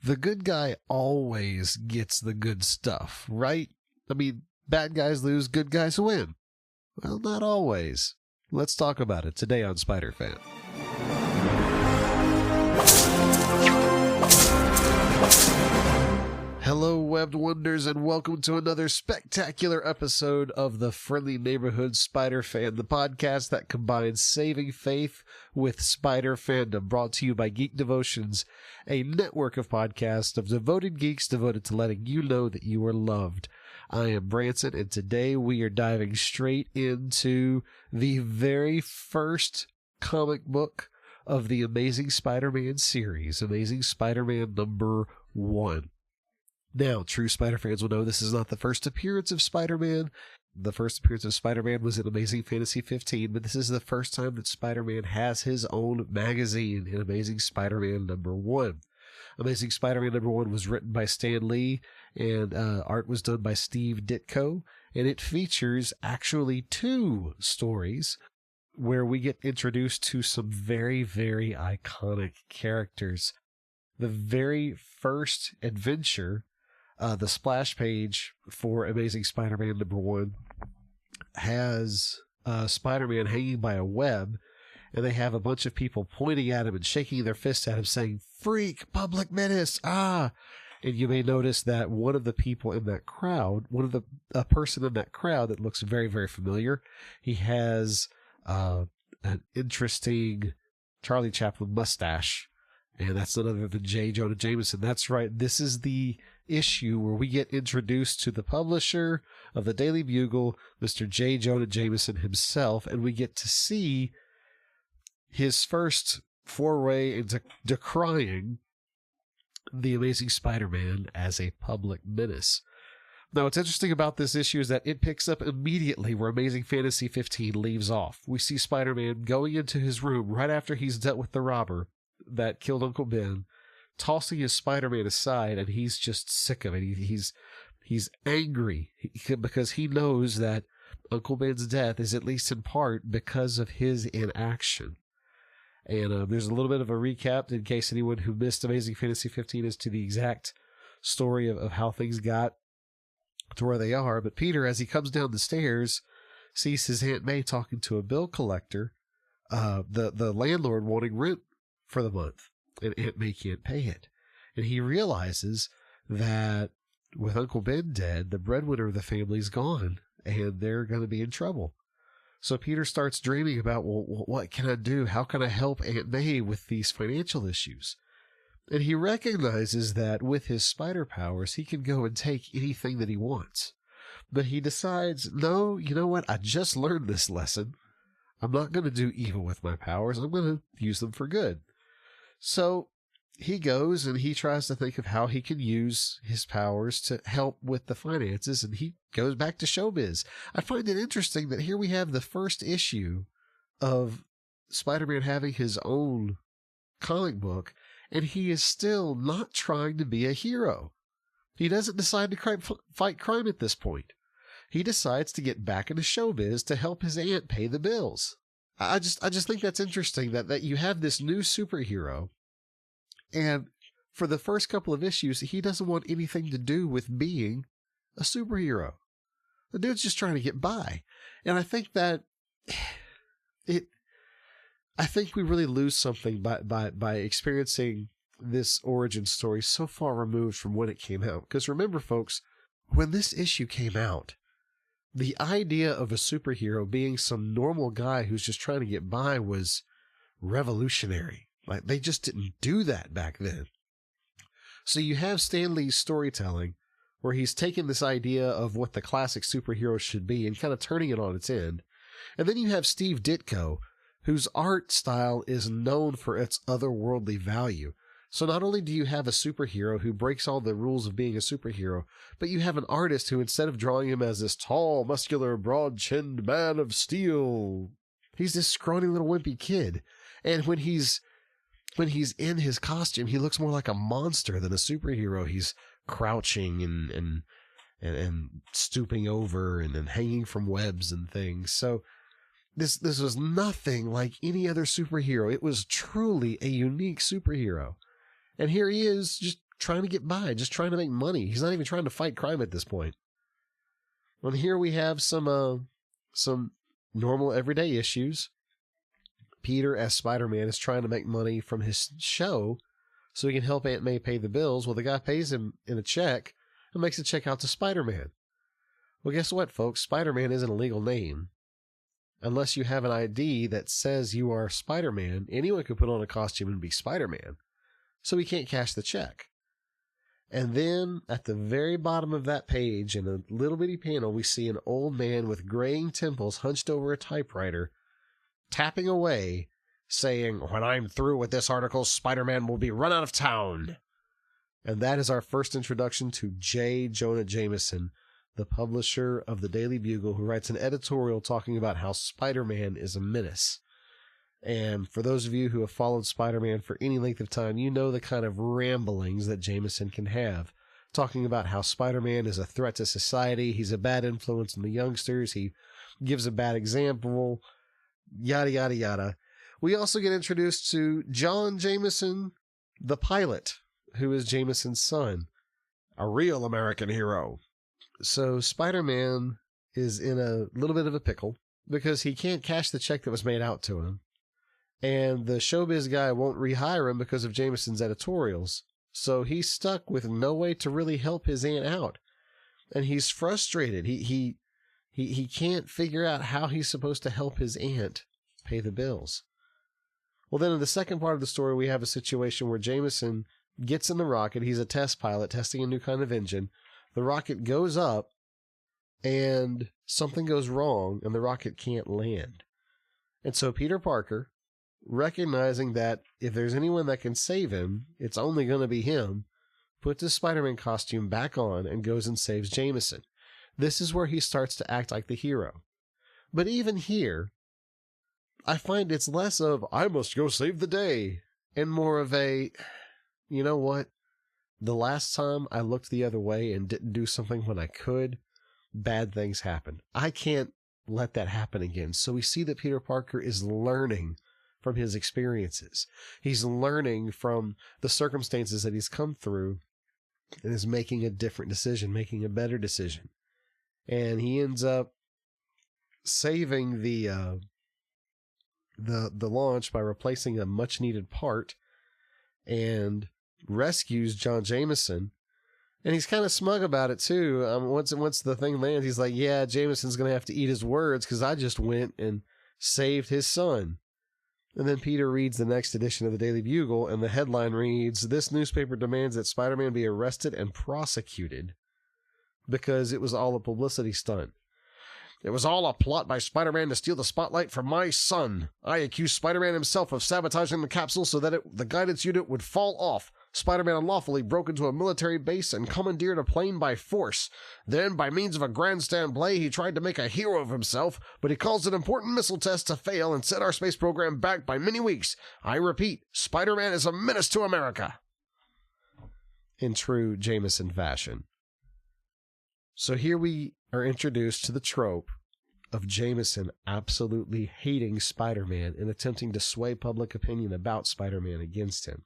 the good guy always gets the good stuff, right? I mean, bad guys lose, good guys win. Well, not always. Let's talk about it today on Spider Fan. Hello, webbed wonders, and welcome to another spectacular episode of the Friendly Neighborhood Spider Fan, the podcast that combines saving faith with spider fandom, brought to you by Geek Devotions, a network of podcasts of devoted geeks devoted to letting you know that you are loved. I am Branson, and today we are diving straight into the very first comic book of the Amazing Spider-Man series, Amazing Spider-Man number 1. Now, true Spider fans will know this is not the first appearance of Spider-Man. The first appearance of Spider-Man was in Amazing Fantasy 15, but this is the first time that Spider-Man has his own magazine in Amazing Spider-Man number 1. Amazing Spider-Man number 1 was written by Stan Lee, and art was done by Steve Ditko, and it features actually 2 stories where we get introduced to some very, very iconic characters. The very first adventure, the splash page for Amazing Spider-Man number 1 has Spider-Man hanging by a web, and they have a bunch of people pointing at him and shaking their fists at him saying, "Freak! Public menace! Ah!" And you may notice that one of the people in that crowd, a person in that crowd that looks very, very familiar, he has an interesting Charlie Chaplin mustache. And that's none other than J. Jonah Jameson. That's right. This is the issue where we get introduced to the publisher of the Daily Bugle, Mr. J. Jonah Jameson himself, and we get to see his first foray into decrying the Amazing Spider-Man as a public menace. Now, what's interesting about this issue is that it picks up immediately where Amazing Fantasy 15 leaves off. We see Spider-Man going into his room right after he's dealt with the robber that killed Uncle Ben, tossing his Spider-Man aside, and he's just sick of it. He's angry because he knows that Uncle Ben's death is at least in part because of his inaction. And there's a little bit of a recap in case anyone who missed Amazing Fantasy 15 as to the exact story of how things got to where they are. But Peter, as he comes down the stairs, sees his Aunt May talking to a bill collector, the landlord wanting rent for the month, and Aunt May can't pay it. And he realizes that with Uncle Ben dead, the breadwinner of the family's gone, and they're going to be in trouble. So Peter starts dreaming about, well, what can I do? How can I help Aunt May with these financial issues? And he recognizes that with his spider powers, he can go and take anything that he wants. But he decides, no, you know what? I just learned this lesson. I'm not going to do evil with my powers. I'm going to use them for good. So he goes and he tries to think of how he can use his powers to help with the finances, and he goes back to showbiz. I find it interesting that here we have the first issue of Spider-Man having his own comic book, and he is still not trying to be a hero. He doesn't decide to fight crime at this point. He decides to get back into showbiz to help his aunt pay the bills. I just think that's interesting that you have this new superhero, and for the first couple of issues, he doesn't want anything to do with being a superhero. The dude's just trying to get by. And I think that I think we really lose something by experiencing this origin story so far removed from when it came out. Because remember, folks, when this issue came out, the idea of a superhero being some normal guy who's just trying to get by was revolutionary. Like, they just didn't do that back then. So you have Stan Lee's storytelling where he's taken this idea of what the classic superhero should be and kind of turning it on its end. And then you have Steve Ditko, whose art style is known for its otherworldly value. So not only do you have a superhero who breaks all the rules of being a superhero, but you have an artist who, instead of drawing him as this tall, muscular, broad-chinned man of steel, he's this scrawny little wimpy kid. And when he's in his costume, he looks more like a monster than a superhero. He's crouching and stooping over and hanging from webs and things. So this was nothing like any other superhero. It was truly a unique superhero. And here he is, just trying to get by, just trying to make money. He's not even trying to fight crime at this point. And here we have some normal everyday issues. Peter, as Spider-Man, is trying to make money from his show so he can help Aunt May pay the bills. Well, the guy pays him in a check and makes a check out to Spider-Man. Well, guess what, folks? Spider-Man isn't a legal name. Unless you have an ID that says you are Spider-Man, anyone could put on a costume and be Spider-Man. So he can't cash the check. And then at the very bottom of that page, in a little bitty panel, we see an old man with graying temples hunched over a typewriter, tapping away, saying, "When I'm through with this article, Spider-Man will be run out of town." And that is our first introduction to J. Jonah Jameson, the publisher of the Daily Bugle, who writes an editorial talking about how Spider-Man is a menace. And for those of you who have followed Spider-Man for any length of time, you know the kind of ramblings that Jameson can have, talking about how Spider-Man is a threat to society, he's a bad influence on the youngsters, he gives a bad example, yada, yada, yada. We also get introduced to John Jameson, the pilot, who is Jameson's son, a real American hero. So Spider-Man is in a little bit of a pickle because he can't cash the check that was made out to him. And the showbiz guy won't rehire him because of Jameson's editorials. So he's stuck with no way to really help his aunt out. And he's frustrated. He can't figure out how he's supposed to help his aunt pay the bills. Well, then in the second part of the story, we have a situation where Jameson gets in the rocket. He's a test pilot testing a new kind of engine. The rocket goes up and something goes wrong and the rocket can't land. And so Peter Parker, recognizing that if there's anyone that can save him, it's only going to be him, puts his Spider-Man costume back on and goes and saves Jameson. This is where he starts to act like the hero. But even here, I find it's less of, I must go save the day, and more of a, you know what? The last time I looked the other way and didn't do something when I could, bad things happened. I can't let that happen again. So we see that Peter Parker is learning from his experiences. He's learning from the circumstances that he's come through and is making a different decision, making a better decision. And he ends up saving the launch by replacing a much needed part and rescues John Jameson. And he's kind of smug about it too. Once the thing lands, he's like, yeah, Jameson's going to have to eat his words because I just went and saved his son. And then Peter reads the next edition of the Daily Bugle, and the headline reads, "This newspaper demands that Spider-Man be arrested and prosecuted because it was all a publicity stunt. It was all a plot by Spider-Man to steal the spotlight from my son. I accused Spider-Man himself of sabotaging the capsule so that the guidance unit would fall off. Spider-Man unlawfully broke into a military base and commandeered a plane by force. Then, by means of a grandstand play, he tried to make a hero of himself, but he caused an important missile test to fail and set our space program back by many weeks. I repeat, Spider-Man is a menace to America." In true Jameson fashion. So here we are introduced to the trope of Jameson absolutely hating Spider-Man and attempting to sway public opinion about Spider-Man against him.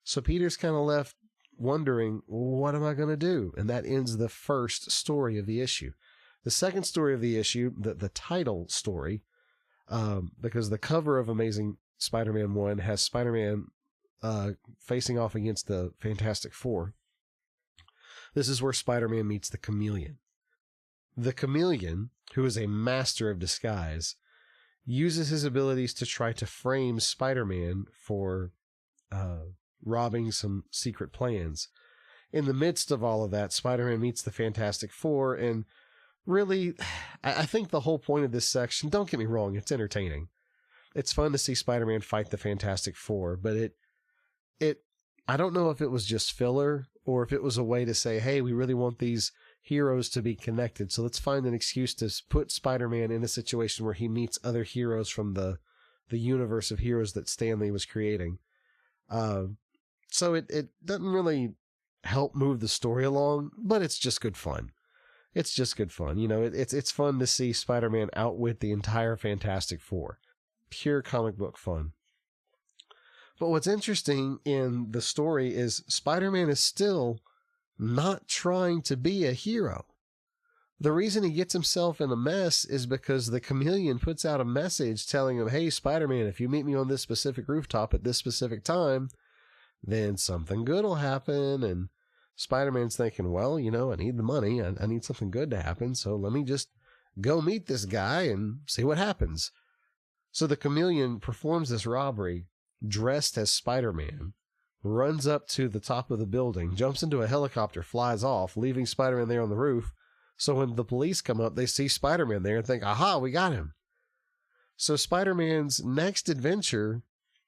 So Peter's kind of left wondering, what am I going to do? And that ends the first story of the issue. The second story of the issue, the title story, because the cover of Amazing Spider-Man 1 has Spider-Man facing off against the Fantastic Four. This is where Spider-Man meets the Chameleon. The Chameleon, who is a master of disguise, uses his abilities to try to frame Spider-Man for robbing some secret plans. In the midst of all of that, Spider-Man meets the Fantastic Four, and really, I think the whole point of this section, don't get me wrong, it's entertaining. It's fun to see Spider-Man fight the Fantastic Four, but I don't know if it was just filler or if it was a way to say, hey, we really want these heroes to be connected, so let's find an excuse to put Spider-Man in a situation where he meets other heroes from the universe of heroes that Stan Lee was creating. So it doesn't really help move the story along, but it's just good fun. It's just good fun. You know, it's fun to see Spider-Man outwit the entire Fantastic Four. Pure comic book fun. But what's interesting in the story is Spider-Man is still not trying to be a hero. The reason he gets himself in a mess is because the Chameleon puts out a message telling him, hey, Spider-Man, if you meet me on this specific rooftop at this specific time, then something good will happen. And Spider-Man's thinking, well, I need the money. I need something good to happen. So let me just go meet this guy and see what happens. So the Chameleon performs this robbery dressed as Spider-Man, runs up to the top of the building, jumps into a helicopter, flies off, leaving Spider-Man there on the roof. So when the police come up, they see Spider-Man there and think, aha, we got him. So Spider-Man's next adventure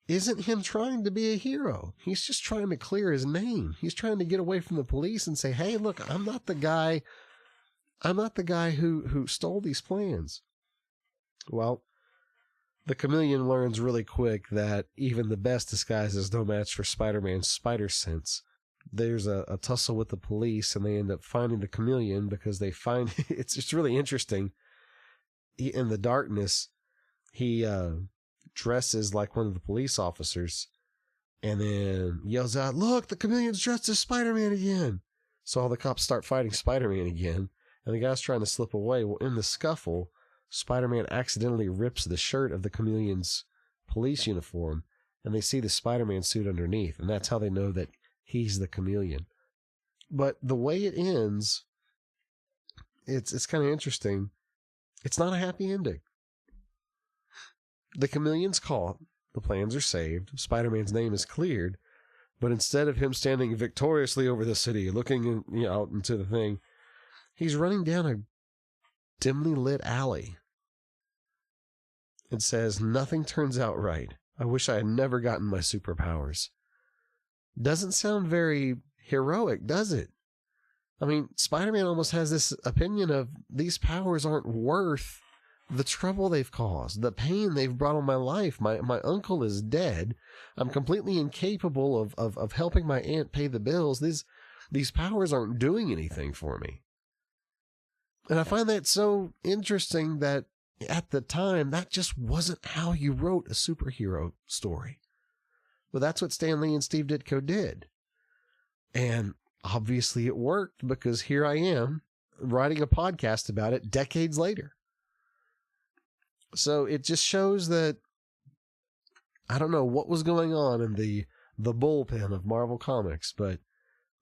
isn't him trying to be a hero. He's just trying to clear his name. He's trying to get away from the police and say, hey, look, I'm not the guy who stole these plans. Well, the Chameleon learns really quick that even the best disguise is no match for Spider-Man's spider sense. There's a tussle with the police, and they end up finding the Chameleon because they find it's really interesting. In the darkness, he dresses like one of the police officers and then yells out, look, the Chameleon's dressed as Spider-Man again. So all the cops start fighting Spider-Man again, and the guy's trying to slip away. Well, in the scuffle, Spider-Man accidentally rips the shirt of the Chameleon's police uniform, and they see the Spider-Man suit underneath, and that's how they know that he's the Chameleon. But the way it ends, it's kind of interesting. It's not a happy ending. The Chameleon's caught, the plans are saved, Spider-Man's name is cleared, but instead of him standing victoriously over the city, looking out into the thing, he's running down a dimly lit alley and says, nothing turns out right. I wish I had never gotten my superpowers. Doesn't sound very heroic, does it? I mean, Spider-Man almost has this opinion of these powers aren't worth the trouble they've caused, the pain they've brought on my life. My uncle is dead. I'm completely incapable of helping my aunt pay the bills. These powers aren't doing anything for me. And I find that so interesting that at the time, that just wasn't how you wrote a superhero story. But that's what Stan Lee and Steve Ditko did. And obviously it worked, because here I am writing a podcast about it decades later. So it just shows that I don't know what was going on in the bullpen of Marvel Comics, but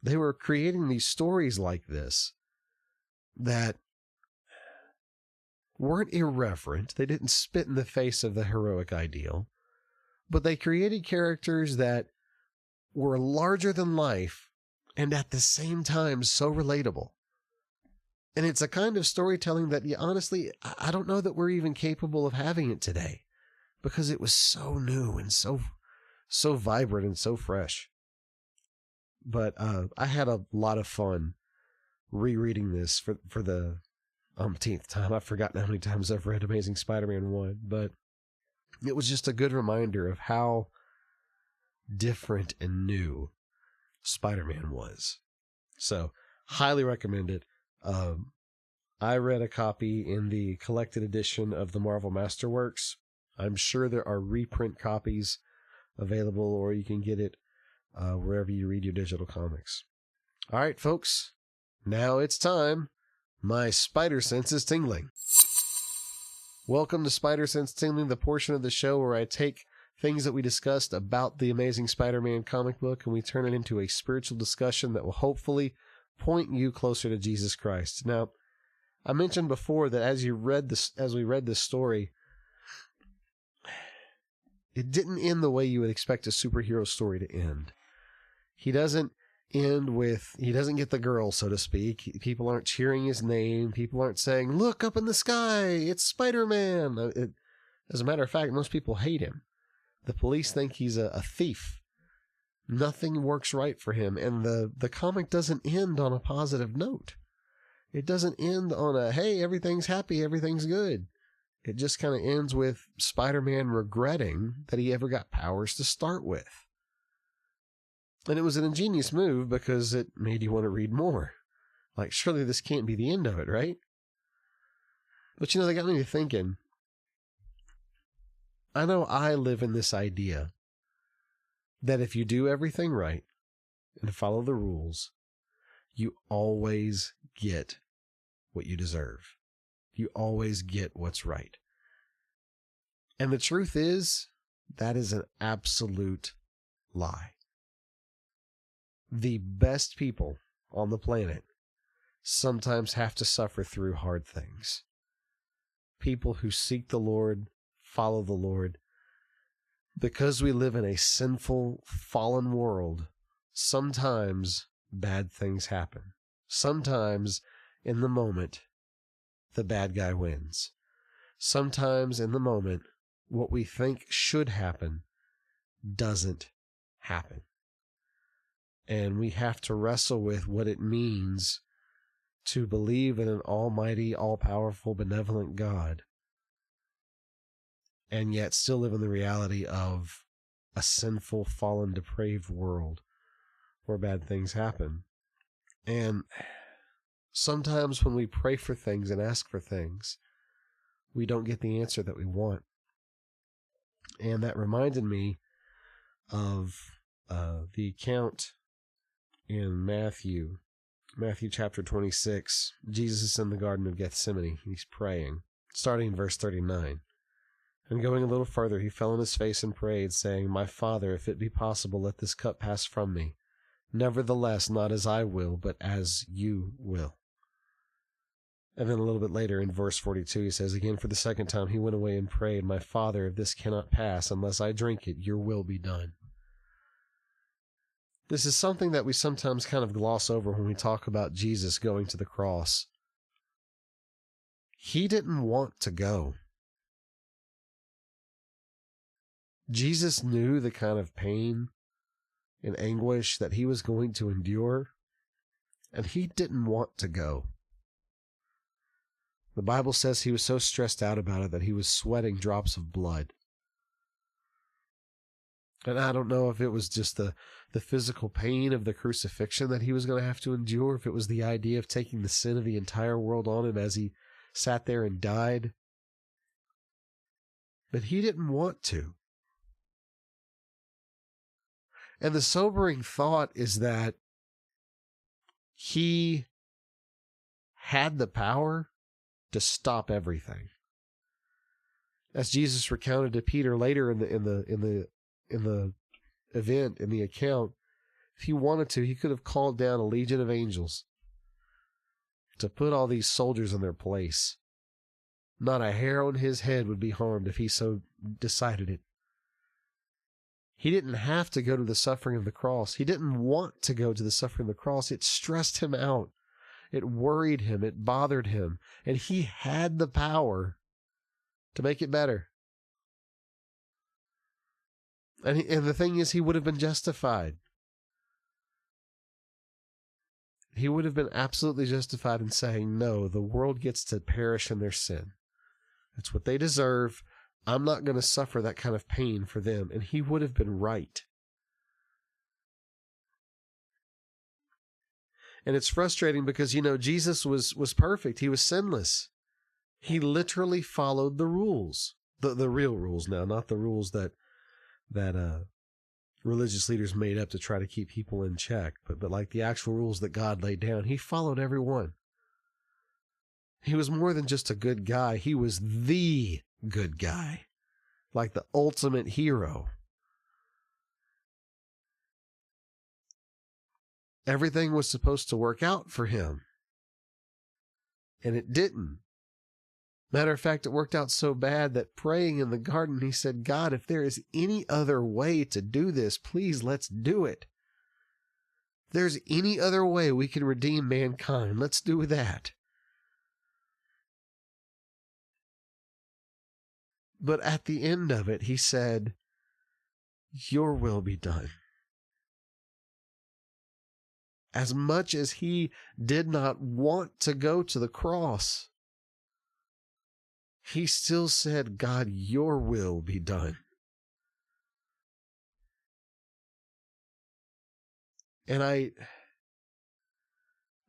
they were creating these stories like this that weren't irreverent. They didn't spit in the face of the heroic ideal, but they created characters that were larger than life and at the same time so relatable. And it's a kind of storytelling that, honestly, I don't know that we're even capable of having it today, because it was so new and so vibrant and so fresh. But I had a lot of fun rereading this for the umpteenth time. I've forgotten how many times I've read Amazing Spider-Man 1, but it was just a good reminder of how different and new Spider-Man was. So, highly recommend it. I read a copy in the collected edition of the Marvel Masterworks. I'm sure there are reprint copies available, or you can get it wherever you read your digital comics. All right, folks, now it's time. My spider sense is tingling. Welcome to Spider Sense Tingling, the portion of the show where I take things that we discussed about the Amazing Spider-Man comic book and we turn it into a spiritual discussion that will hopefully point you closer to Jesus Christ. Now, I mentioned before that as we read this story, it didn't end the way you would expect a superhero story to end. He doesn't get the girl, so to speak. People aren't cheering his name. People aren't saying, look up in the sky, it's Spider-Man. As a matter of fact, most people hate him. The police think he's a thief. Nothing works right for him. And the comic doesn't end on a positive note. It doesn't end on a, hey, everything's happy, everything's good. It just kind of ends with Spider-Man regretting that he ever got powers to start with. And it was an ingenious move because it made you want to read more. Like, surely this can't be the end of it, right? But they got me thinking. I know I live in this idea that if you do everything right and follow the rules, you always get what you deserve. You always get what's right. And the truth is, that is an absolute lie. The best people on the planet sometimes have to suffer through hard things. People who seek the Lord, follow the Lord. Because we live in a sinful, fallen world, sometimes bad things happen. Sometimes, in the moment, the bad guy wins. Sometimes, in the moment, what we think should happen doesn't happen. And we have to wrestle with what it means to believe in an almighty, all-powerful, benevolent God, and yet still live in the reality of a sinful, fallen, depraved world where bad things happen. And sometimes when we pray for things and ask for things, we don't get the answer that we want. And that reminded me of the account in Matthew chapter 26. Jesus is in the Garden of Gethsemane. He's praying, starting in verse 39. And going a little further, he fell on his face and prayed, saying, "My Father, if it be possible, let this cup pass from me. Nevertheless, not as I will, but as you will." And then a little bit later in verse 42, he says, again for the second time, he went away and prayed, "My Father, if this cannot pass unless I drink it, your will be done." This is something that we sometimes kind of gloss over when we talk about Jesus going to the cross. He didn't want to go. Jesus knew the kind of pain and anguish that he was going to endure, and he didn't want to go. The Bible says he was so stressed out about it that he was sweating drops of blood. And I don't know if it was just the physical pain of the crucifixion that he was going to have to endure, if it was the idea of taking the sin of the entire world on him as he sat there and died. But he didn't want to. And the sobering thought is that he had the power to stop everything. As Jesus recounted to Peter later in the event, in the account, if he wanted to, he could have called down a legion of angels to put all these soldiers in their place. Not a hair on his head would be harmed if he so decided it. He didn't have to go to the suffering of the cross. He didn't want to go to the suffering of the cross. It stressed him out. It worried him. It bothered him. And he had the power to make it better. And the thing is, he would have been justified. He would have been absolutely justified in saying, no, the world gets to perish in their sin. That's what they deserve. I'm not going to suffer that kind of pain for them. And he would have been right. And it's frustrating because, Jesus was perfect. He was sinless. He literally followed the rules. The real rules now, not the rules that religious leaders made up to try to keep people in check, but like the actual rules that God laid down. He followed every one. He was more than just a good guy. He was the good guy, like the ultimate hero. Everything was supposed to work out for him, and it didn't. Matter of fact, it worked out so bad that praying in the garden, he said, "God, if there is any other way to do this, please let's do it. If there's any other way we can redeem mankind, let's do that." But at the end of it, he said, "Your will be done." As much as he did not want to go to the cross, he still said, "God, your will be done." And I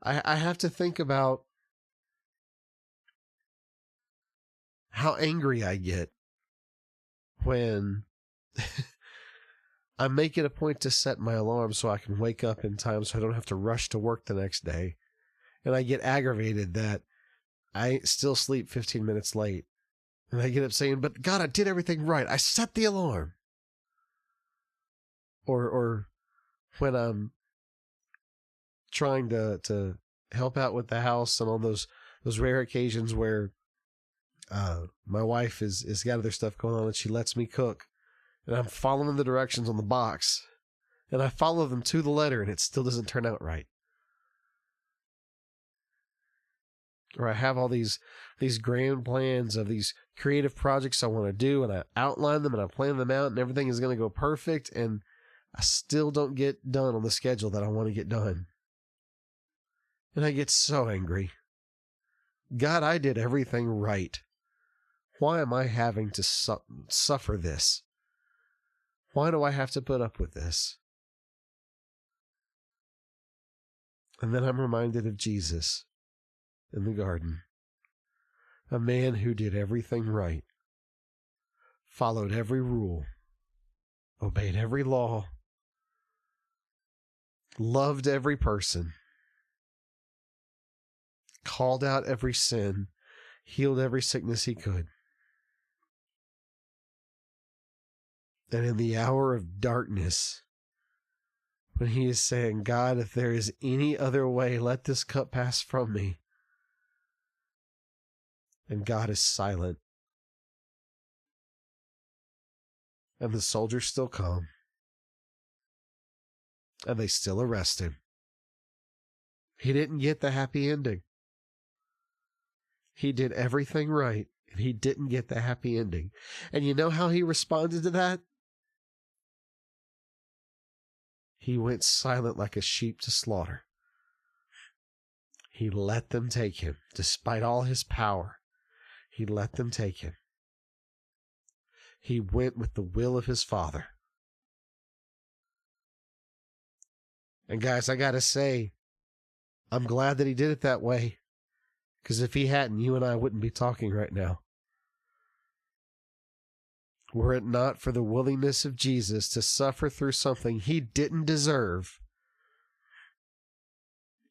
have to think about how angry I get when I make it a point to set my alarm so I can wake up in time so I don't have to rush to work the next day. And I get aggravated that I still sleep 15 minutes late. And I get up saying, but God, I did everything right. I set the alarm. Or when I'm trying to help out with the house and on those rare occasions where my wife is got other stuff going on and she lets me cook, and I'm following the directions on the box, and I follow them to the letter, and it still doesn't turn out right. Or I have all these grand plans of these creative projects I want to do, and I outline them and I plan them out, and everything is going to go perfect, and I still don't get done on the schedule that I want to get done. And I get so angry. God, I did everything right. Why am I having to suffer this? Why do I have to put up with this? And then I'm reminded of Jesus in the garden, a man who did everything right, followed every rule, obeyed every law, loved every person, called out every sin, healed every sickness he could. And in the hour of darkness, when he is saying, God, if there is any other way, let this cup pass from me. And God is silent. And the soldiers still come. And they still arrest him. He didn't get the happy ending. He did everything right, and he didn't get the happy ending. And you know how he responded to that? He went silent like a sheep to slaughter. He let them take him, despite all his power. He let them take him. He went with the will of his Father. And guys, I gotta say, I'm glad that he did it that way. Because if he hadn't, you and I wouldn't be talking right now. Were it not for the willingness of Jesus to suffer through something he didn't deserve,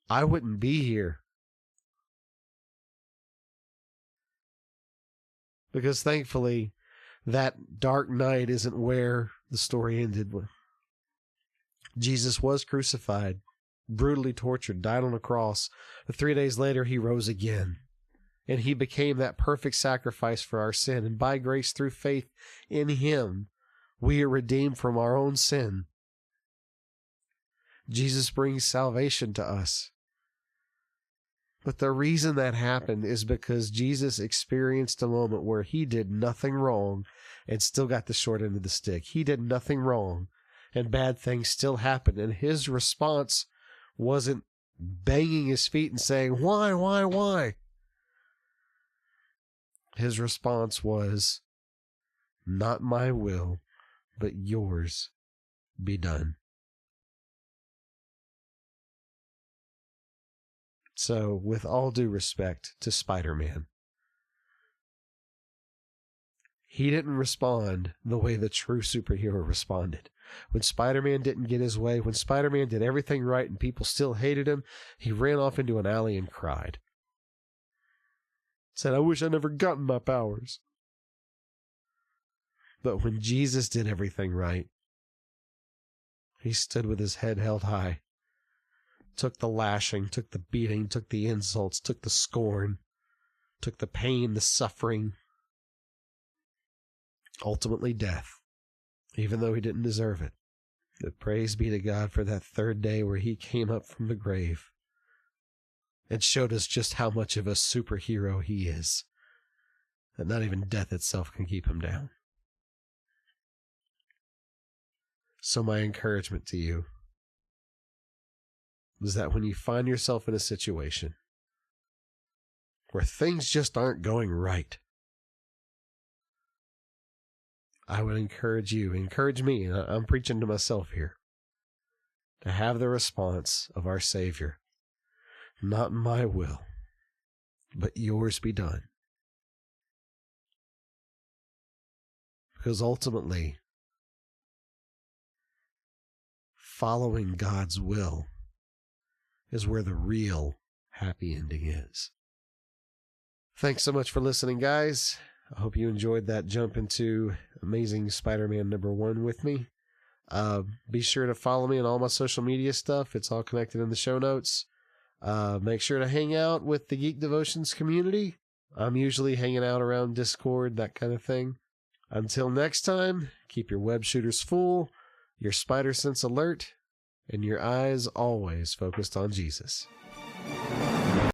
I wouldn't be here. Because thankfully, that dark night isn't where the story ended. Jesus was crucified, brutally tortured, died on a cross. But 3 days later, he rose again. And he became that perfect sacrifice for our sin. And by grace, through faith in him, we are redeemed from our own sin. Jesus brings salvation to us. But the reason that happened is because Jesus experienced a moment where he did nothing wrong and still got the short end of the stick. He did nothing wrong and bad things still happened. And his response wasn't banging his feet and saying, why? His response was, not my will, but yours be done. So, with all due respect to Spider-Man, he didn't respond the way the true superhero responded. When Spider-Man didn't get his way, when Spider-Man did everything right and people still hated him, he ran off into an alley and cried. Said, I wish I never gotten my powers. But when Jesus did everything right, he stood with his head held high, took the lashing, took the beating, took the insults, took the scorn, took the pain, the suffering, ultimately death, even though he didn't deserve it. But praise be to God for that third day where he came up from the grave and showed us just how much of a superhero he is, that not even death itself can keep him down. So my encouragement to you is that when you find yourself in a situation where things just aren't going right, I would encourage me, and I'm preaching to myself here, to have the response of our Savior, not my will, but yours be done. Because ultimately, following God's will is where the real happy ending is. Thanks so much for listening, guys. I hope you enjoyed that jump into Amazing Spider-Man #1 with me. Be sure to follow me on all my social media stuff. It's all connected in the show notes. Make sure to hang out with the Geek Devotions community. I'm usually hanging out around Discord, that kind of thing. Until next time, keep your web shooters full, your spider sense alert, and your eyes always focused on Jesus.